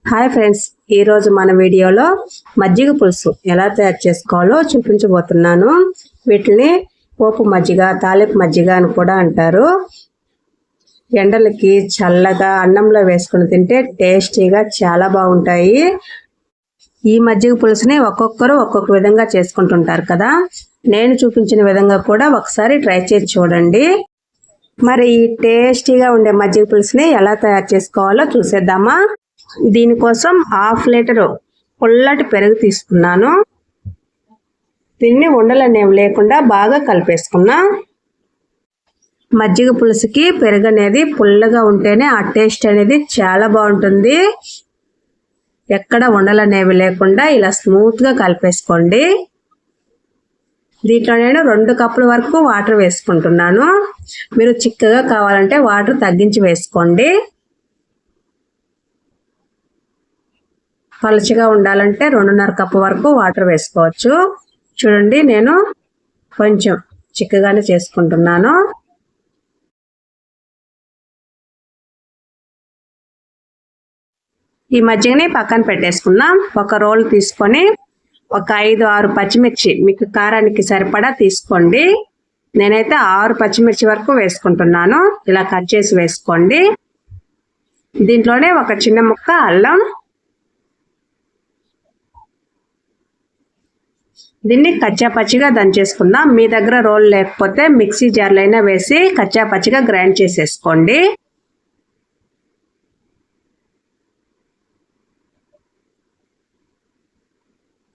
Hi friends, ఈరోజు మన వీడియోలో మజ్జిగ పులుసు ఎలా తయారు చేసుకోవాలో చూపించబోతున్నాను. వీటిని పోపు మజ్జిగ, తాలింపు మజ్జిగ అని కూడా అంటారు. ఎండలకి చల్లగా అన్నంలో వేసుకుని తింటే టేస్టీగా చాలా బాగుంటాయి. ఈ మజ్జిగ పులుసుని ఒక్కొక్కరు ఒక్కొక్క విధంగా చేసుకుంటుంటారు కదా. నేను చూపించిన విధంగా కూడా ఒకసారి ట్రై చేసి చూడండి. మరి ఈ టేస్టీగా ఉండే మజ్జిగ పులుసుని ఎలా తయారు చేసుకోవాలో చూసేద్దామా. దీనికోసం 1/2 లీటరు పుల్లటి పెరుగు తీసుకున్నాను. దీన్ని ఉండలనేవి లేకుండా బాగా కలిపేసుకున్నా. మజ్జిగ పులుసుకి పెరుగు అనేది పుల్లగా ఉంటేనే ఆ టేస్ట్ అనేది చాలా బాగుంటుంది. ఎక్కడ ఉండలనేవి లేకుండా ఇలా స్మూత్గా కలిపేసుకోండి. దీంట్లో నేను 2 కప్పుల వరకు వాటర్ వేసుకుంటున్నాను. మీరు చిక్కగా కావాలంటే వాటర్ తగ్గించి వేసుకోండి. పలుచగా ఉండాలంటే 2.5 కప్పు వరకు వాటర్ వేసుకోవచ్చు. చూడండి, నేను కొంచెం చిక్కగానే చేసుకుంటున్నాను. ఈ మజ్జిగని పక్కన పెట్టేసుకుందాం. ఒక రోల్ తీసుకొని ఒక 5-6 పచ్చిమిర్చి మీకు కారానికి సరిపడా తీసుకోండి. నేనైతే 6 పచ్చిమిర్చి వరకు వేసుకుంటున్నాను. ఇలా కట్ చేసి వేసుకోండి. దీంట్లోనే ఒక చిన్న ముక్క అల్లం, దీన్ని కచ్చా పచ్చిగా దంచేసుకుందాం. మీ దగ్గర రోల్ లేకపోతే మిక్సీ జార్లో అయినా వేసి కచ్చా పచ్చిగా గ్రైండ్ చేసేసుకోండి.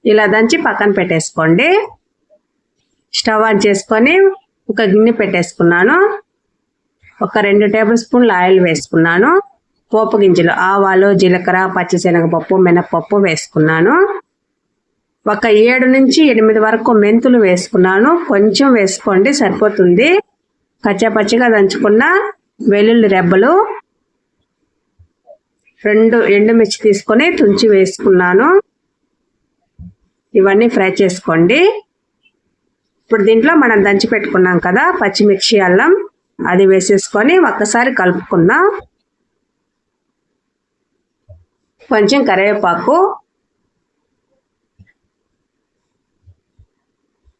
ఇలా దంచి పక్కన పెట్టేసుకోండి. స్టవ్ ఆన్ చేసుకొని ఒక గిన్నె పెట్టేసుకున్నాను. ఒక 2 టేబుల్ స్పూన్ల ఆయిల్ వేసుకున్నాను. పోపు గింజలు ఆవాలు, జీలకర్ర, పచ్చిశనగపప్పు, మినపప్పు వేసుకున్నాను. ఒక 7 నుంచి 8 వరకు మెంతులు వేసుకున్నాను. కొంచెం వేసుకోండి, సరిపోతుంది. కచ్చాపచ్చిగా దంచుకున్న వెల్లుల్లి రెబ్బలు, 2 ఎండుమిర్చి తీసుకొని తుంచి వేసుకున్నాను. ఇవన్నీ ఫ్రై చేసుకోండి. ఇప్పుడు దీంట్లో మనం దంచి పెట్టుకున్నాం కదా పచ్చిమిర్చి, అల్లం, అది వేసేసుకొని ఒక్కసారి కలుపుకుందాం. కొంచెం కరివేపాకు,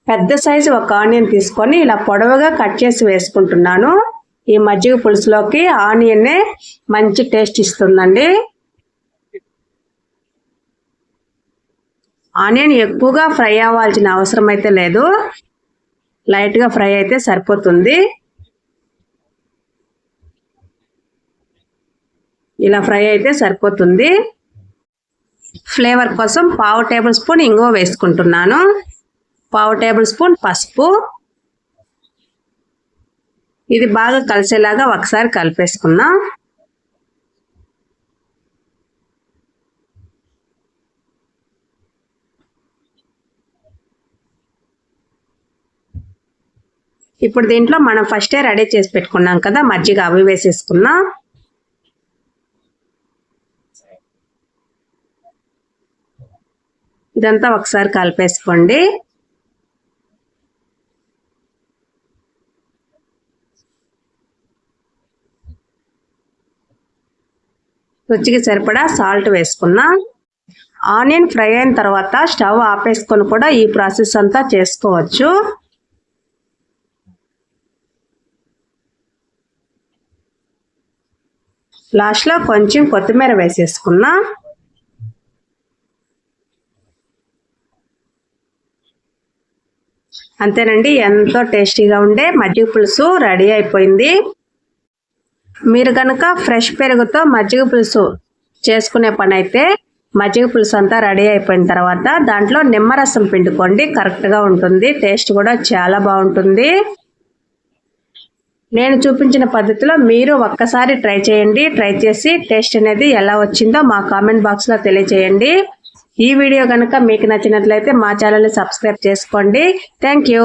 పెద్ద సైజు ఒక ఆనియన్ తీసుకొని ఇలా పొడవుగా కట్ చేసి వేసుకుంటున్నాను. ఈ మజ్జిగ పులుసులోకి ఆనియన్నే మంచి టేస్ట్ ఇస్తుందండి. ఆనియన్ ఎక్కువగా ఫ్రై అవ్వాల్సిన అవసరం అయితే లేదు, లైట్గా ఫ్రై అయితే సరిపోతుంది. ఇలా ఫ్రై అయితే సరిపోతుంది. ఫ్లేవర్ కోసం 1/2 టేబుల్ స్పూన్ ఇంగువ వేసుకుంటున్నాను. 1/2 టేబుల్ స్పూన్ పసుపు. ఇది బాగా కలిసేలాగా ఒకసారి కలిపేసుకుందాం. ఇప్పుడు దీంట్లో మనం ఫస్టే రెడీ చేసి పెట్టుకున్నాం కదా మజ్జిగ, అవి వేసేసుకుందాం. ఇదంతా ఒకసారి కలిపేసుకోండి. రుచికి సరిపడా సాల్ట్ వేసుకున్నాం. ఆనియన్ ఫ్రై అయిన తర్వాత స్టవ్ ఆపేసుకొని కూడా ఈ ప్రాసెస్ అంతా చేసుకోవచ్చు. లాస్ట్లో కొంచెం కొత్తిమీర వేసేసుకున్నాం. అంతేనండి, ఎంతో టేస్టీగా ఉండే మజ్జిగ పులుసు రెడీ అయిపోయింది. మీరు కనుక ఫ్రెష్ పెరుగుతో మజ్జిగ పులుసు చేసుకునే పని అయితే మజ్జిగ పులుసు అంతా రెడీ అయిపోయిన తర్వాత దాంట్లో నిమ్మరసం పిండుకోండి, కరెక్ట్గా ఉంటుంది. టేస్ట్ కూడా చాలా బాగుంటుంది. నేను చూపించిన పద్ధతిలో మీరు ఒక్కసారి ట్రై చేయండి. ట్రై చేసి టేస్ట్ అనేది ఎలా వచ్చిందో మా కామెంట్ బాక్స్లో తెలియజేయండి. ఈ వీడియో కనుక మీకు నచ్చినట్లయితే మా ఛానల్ని సబ్స్క్రైబ్ చేసుకోండి. Thank you.